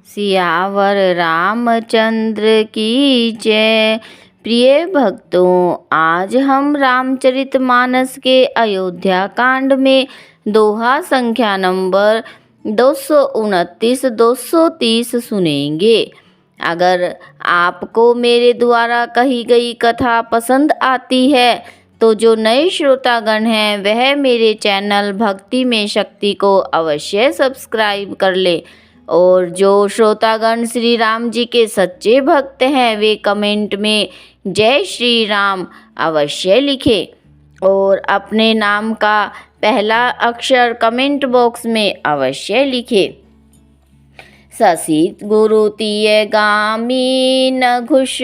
सियावर रामचंद्र की जय। प्रिय भक्तों, आज हम रामचरितमानस के अयोध्या कांड में दोहा संख्या नंबर 229-230 सुनेंगे। अगर आपको मेरे द्वारा कही गई कथा पसंद आती है तो जो नए श्रोतागण हैं वह मेरे चैनल भक्ति में शक्ति को अवश्य सब्सक्राइब कर ले, और जो श्रोतागण श्री राम जी के सच्चे भक्त हैं वे कमेंट में जय श्री राम अवश्य लिखें और अपने नाम का पहला अक्षर कमेंट बॉक्स में अवश्य लिखें। ससीत गुरु तिय गामी न घुष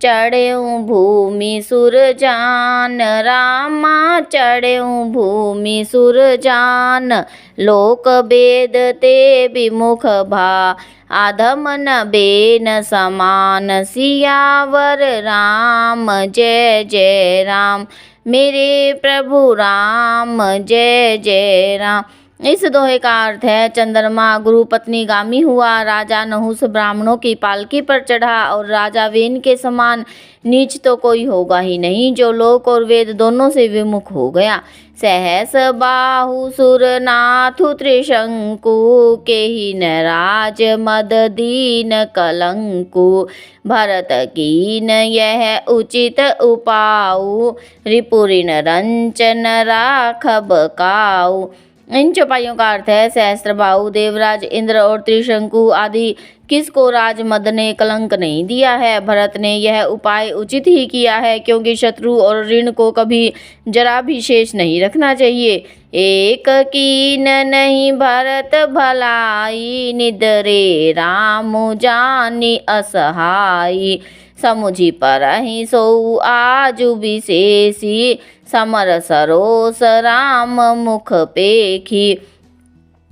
चढ़ेऊ भूमि सुर जान। रामा चढ़ेऊ भूमि सुर जान। लोक वेद ते विमुख भा आधम न बेन समान। सियावर राम जय जय राम। मेरे प्रभु राम जय जय राम। इस दोहे का अर्थ है, चंद्रमा गुरु पत्नी गामी हुआ, राजा नहुस ब्राह्मणों की पालकी पर चढ़ा और राजा वेन के समान नीच तो कोई होगा ही नहीं जो लोक और वेद दोनों से विमुख हो गया। सहस बाहु सुर नाथु त्रिशंकु के ही नराज मद दीन कलंकु। भरत कीन यह उचित उपाऊ रिपुरिन रंचन राखब काऊ। इन चौपाइयों का अर्थ है, सहस्त्रबाहु देवराज इंद्र और त्रिशंकु आदि किसको राज मद ने कलंक नहीं दिया है। भरत ने यह उपाय उचित ही किया है, क्योंकि शत्रु और ऋण को कभी जरा भी शेष नहीं रखना चाहिए। एक कीन नहीं भरत भलाई, निदरे राम जानी असहाई। समुझी परहि सो आजु विशेषी, समर सरोस राम मुख पेखी।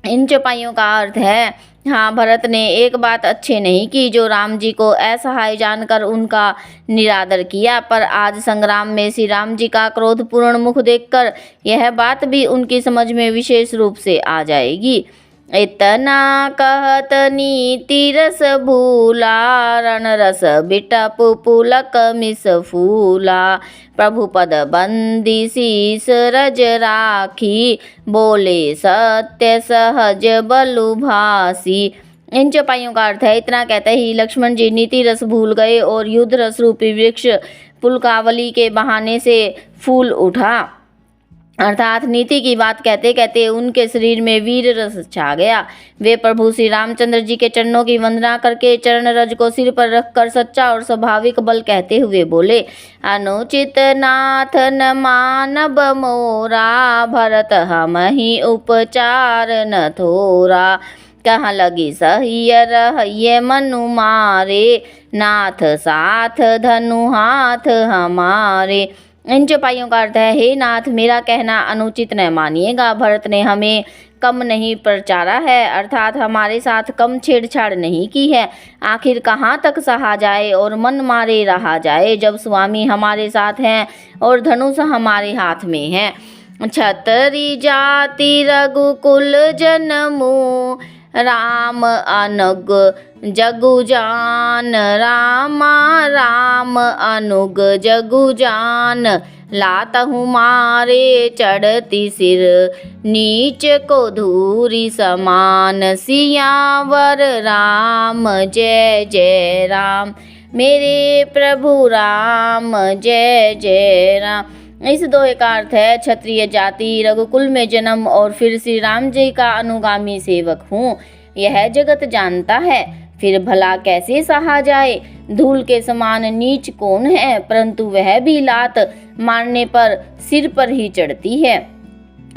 इन चौपाइयों का अर्थ है, हाँ, भरत ने एक बात अच्छे नहीं की जो राम जी को असहाय जानकर उनका निरादर किया, पर आज संग्राम में श्री राम जी का क्रोधपूर्ण मुख देखकर यह बात भी उनकी समझ में विशेष रूप से आ जाएगी। इतना कहत नीति रस भूला, रण रस बिटप पुलक मिस फूला। प्रभु पद बंदी शीस रज राखी, बोले सत्य सहज बलु भासी। इन चौपाइयों का अर्थ है, इतना कहते ही लक्ष्मण जी नीति रस भूल गए और युद्ध रस रूपी वृक्ष पुलकावली के बहाने से फूल उठा, अर्थात नीति की बात कहते कहते उनके शरीर में वीर रस छा गया। वे प्रभु श्री रामचंद्र जी के चरणों की वंदना करके चरण रज को सिर पर रखकर सच्चा और स्वाभाविक बल कहते हुए बोले, अनुचित नाथ न मानब मोरा, भरत हम ही उपचार न थोरा। कहाँ लगी सहिय रहिए मनु मारे, नाथ साथ धनु हाथ हमारे। इन चौपाइयों का अर्थ है, हे नाथ, मेरा कहना अनुचित न मानिएगा। भरत ने हमें कम नहीं प्रचारा है, अर्थात हमारे साथ कम छेड़छाड़ नहीं की है। आखिर कहाँ तक सहा जाए और मन मारे रहा जाए, जब स्वामी हमारे साथ हैं और धनुष हमारे हाथ में है। छतरी जाति रघुकुल जनमु, राम अनुग जगु जान। रामा राम अनुग जगु जान, लातहु मारे चढ़ती सिर, नीच को धूरी समान। सियावर राम जय जय राम। मेरे प्रभु राम जय जय राम। इस दोहे का अर्थ है, क्षत्रिय जाति, रघुकुल में जन्म और फिर श्री राम जी का अनुगामी सेवक हूँ, यह जगत जानता है। फिर भला कैसे सहा जाए। धूल के समान नीच कौन है, परंतु वह भी लात मारने पर सिर पर ही चढ़ती है।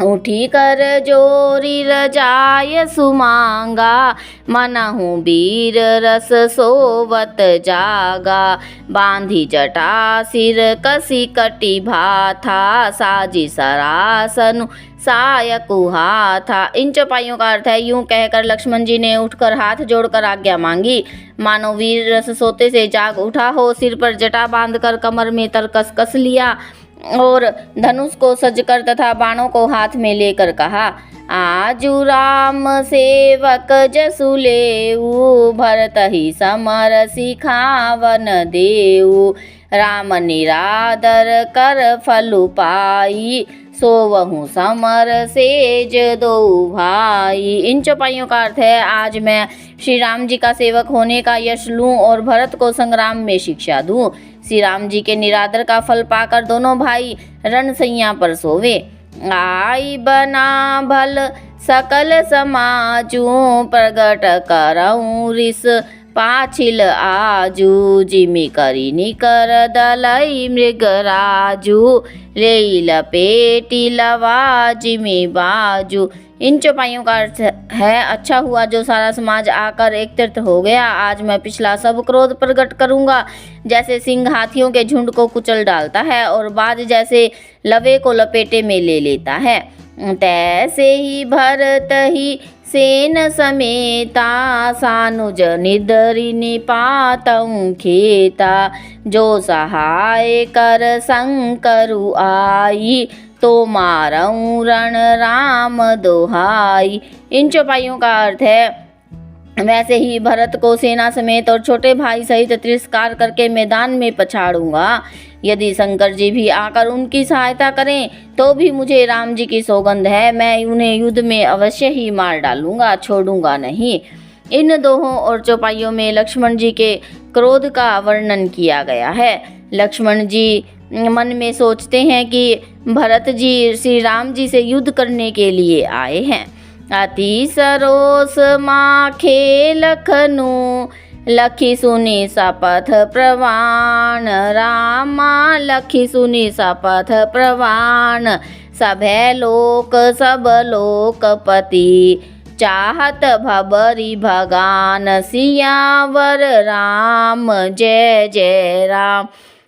उठी कर जोरी रजाय सुमांगा, मनहु वीर रस सोवत जागा। बांधी जटा सिर कसी कटी भाथा, साजी सरासनु सायकु हाथा। इन चौपाइयों का अर्थ है, यूं कहकर लक्ष्मण जी ने उठकर हाथ जोड़कर आज्ञा मांगी, मानो वीर रस सोते से जाग उठा हो। सिर पर जटा बांधकर कमर में तरकस कस लिया और धनुष को सजकर तथा बाणों को हाथ में लेकर कहा, आजु राम सेवक जसु लेऊ, भरत ही समर सिखावन देऊ, राम निरादर कर फलु पाई, सोवहु समर सेज दो भाई। इन चौपाइयों का अर्थ है, आज मैं श्री राम जी का सेवक होने का यश लूं और भरत को संग्राम में शिक्षा दूं। श्री राम जी के निरादर का फल पाकर दोनों भाई रणसैया पर सोवे। आई बना भल सकल समाजू, प्रगट करऊं रिस पाछिल आजू, जिमि करी निकर दलई मृगराजू, ले लपेटी लवा जिमि बाजू। इन चौपाइयों का अर्थ है, अच्छा हुआ जो सारा समाज आकर एकत्रित हो गया। आज मैं पिछला सब क्रोध प्रकट करूंगा। जैसे सिंह हाथियों के झुंड को कुचल डालता है और बाज जैसे लवे को लपेटे में ले लेता है, तैसे ही भरत ही सेन समेता, सानुज निदरि निपातऊं खेता, जो सहाय कर संकरु आई, तो मारऊं रण राम दोहाई। इन चौपाइयों का अर्थ है, वैसे ही भरत को सेना समेत और छोटे भाई सहित तिरस्कार करके मैदान में पछाड़ूंगा। यदि शंकर जी भी आकर उनकी सहायता करें तो भी मुझे राम जी की सौगंध है, मैं उन्हें युद्ध में अवश्य ही मार डालूंगा, छोड़ूंगा नहीं। इन दोहों और चौपाइयों में लक्ष्मण जी के क्रोध का वर्णन किया गया है। लक्ष्मण जी मन में सोचते हैं कि भरत जी श्री राम जी से युद्ध करने के लिए आए हैं। अति सरोस माखे लखनू, लखी सुनी सपथ प्रवाण, रामा लखी सुनी सपथ प्रवाण, सभे लोक सब लोकपति, चाहत भबरी भगान, सियावर राम जय जय राम,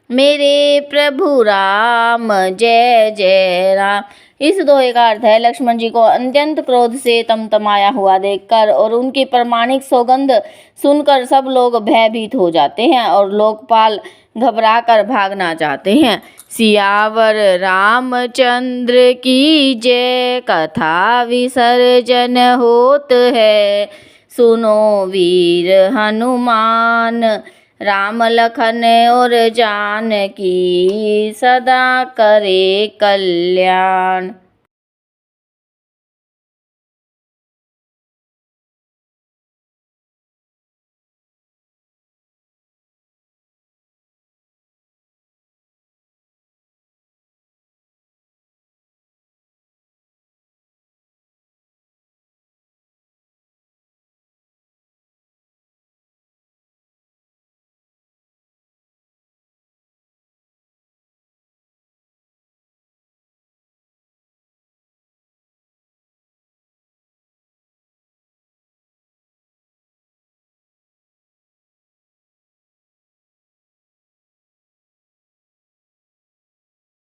मेरे प्रभु राम जय जय राम। इस दोहे का अर्थ है, लक्ष्मण जी को अत्यंत क्रोध से तमतमाया हुआ देखकर और उनकी प्रमाणिक सौगंध सुनकर सब लोग भयभीत हो जाते हैं और लोकपाल घबराकर भागना चाहते हैं। सियावर रामचंद्र की जय, कथा विसर्जन होत है, सुनो वीर हनुमान, राम लखन और जानकी सदा करे कल्याण।